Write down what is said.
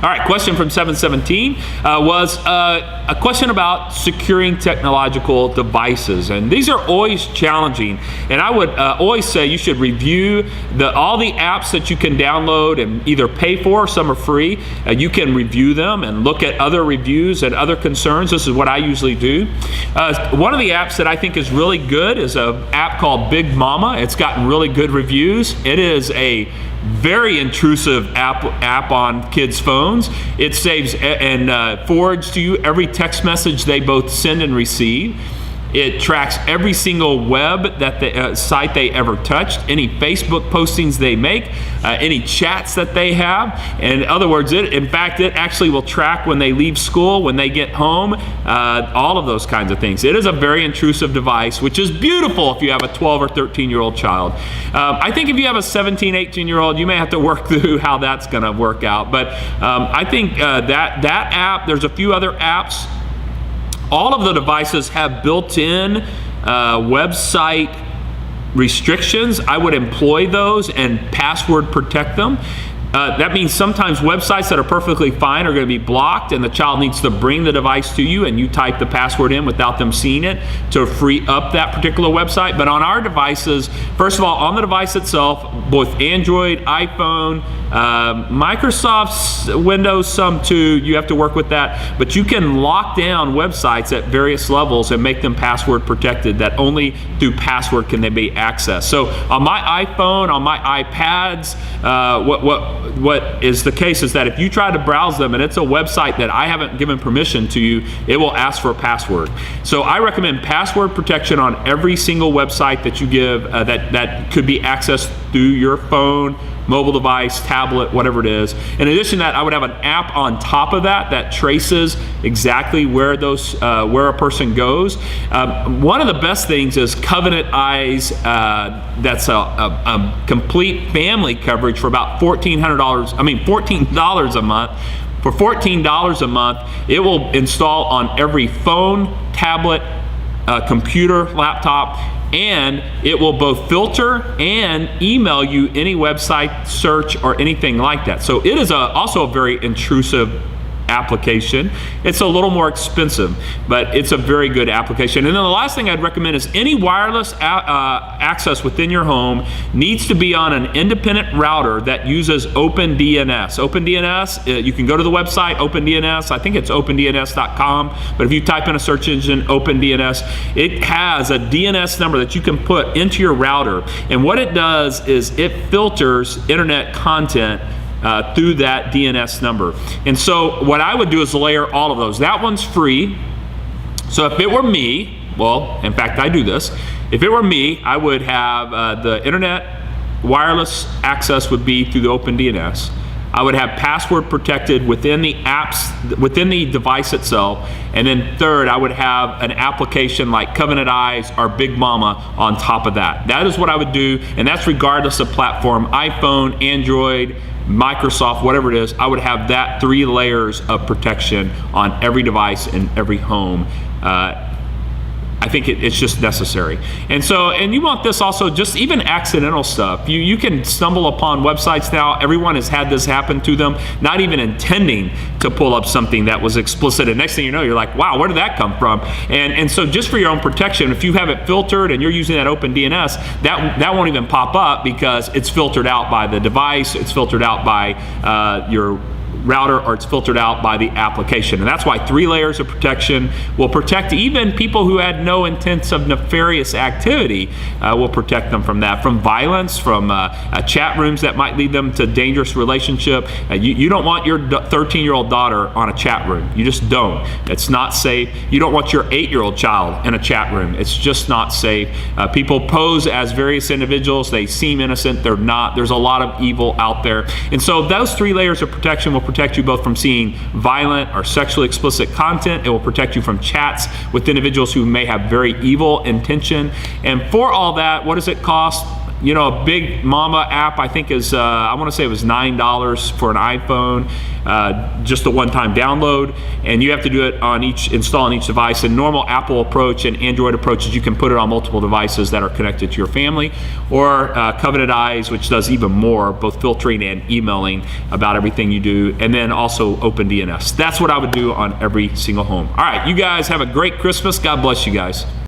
All right, question from 717 was a question about securing technological devices. And these are always challenging. And I would always say you should review all the apps that you can download and either pay for, some are free. You can review them and look at other reviews and other concerns. This is what I usually do. One of the apps that I think is really good is an app called Big Mama. It's gotten really good reviews. It is a very intrusive app on kids' phones. It saves and forwards to you every text message they both send and receive. It tracks every single web that site they ever touched, any Facebook postings they make, any chats that they have. And in other words, in fact, it actually will track when they leave school, when they get home, all of those kinds of things. It is a very intrusive device, which is beautiful if you have a 12 or 13-year-old child. I think if you have a 17, 18-year-old, you may have to work through how that's going to work out. But I think that app, there's a few other apps. All of the devices have built-in website restrictions. I would employ those and password protect them. That means sometimes websites that are perfectly fine are going to be blocked, and the child needs to bring the device to you and you type the password in without them seeing it to free up that particular website. But on our devices, first of all, on the device itself, both Android, iPhone, Microsoft's Windows, some too, you have to work with that, but you can lock down websites at various levels and make them password protected, that only through password can they be accessed. So on my iPhone, on my iPads, what is the case is that if you try to browse them and it's a website that I haven't given permission to you, it will ask for a password. So I recommend password protection on every single website that you give that could be accessed through your phone, mobile device, tablet, whatever it is. In addition to that, I would have an app on top of that traces exactly where where a person goes. One of the best things is Covenant Eyes. That's a complete family coverage for about $14 a month. For $14 a month, it will install on every phone, tablet, computer, laptop, and it will both filter and email you any website search or anything like that. So it is also a very intrusive application. It's a little more expensive, but it's a very good application. And then the last thing I'd recommend is any wireless access within your home needs to be on an independent router that uses OpenDNS. OpenDNS, you can go to the website OpenDNS. I think it's opendns.com, but if you type in a search engine OpenDNS, it has a DNS number that you can put into your router. And what it does is it filters internet content through that DNS number. And so what I would do is layer all of those. That one's free. So if it were me, well, in fact, I do this. If it were me, I would have the internet wireless access would be through the OpenDNS. I would have password protected within the apps, within the device itself. And then third, I would have an application like Covenant Eyes or Big Mama on top of that. That is what I would do, and that's regardless of platform, iPhone, Android, Microsoft, whatever it is. I would have that 3 layers of protection on every device in every home. I think it's just necessary. And you want this also, just even accidental stuff. You can stumble upon websites now. Everyone has had this happen to them, not even intending to pull up something that was explicit. And next thing you know, you're like, wow, where did that come from? And so just for your own protection, if you have it filtered and you're using that OpenDNS, that won't even pop up because it's filtered out by the device, it's filtered out by your router, or it's filtered out by the application. And that's why 3 layers of protection will protect even people who had no intents of nefarious activity, will protect them from that, from violence, from chat rooms that might lead them to dangerous relationship. You don't want your 13-year-old daughter on a chat room. You just don't. It's not safe. You don't want your 8-year-old child in a chat room. It's just not safe. People pose as various individuals. They seem innocent. They're not. There's a lot of evil out there. And so those 3 layers of protection will protect you both from seeing violent or sexually explicit content. It will protect you from chats with individuals who may have very evil intention. And for all that, what does it cost? a Big Mama app, I think is, I want to say it was $9 for an iPhone, just a one-time download, and you have to do it install on each device. And normal Apple approach and Android approaches, you can put it on multiple devices that are connected to your family, or Covenant Eyes, which does even more, both filtering and emailing about everything you do, and then also OpenDNS. That's what I would do on every single home. All right, you guys have a great Christmas. God bless you guys.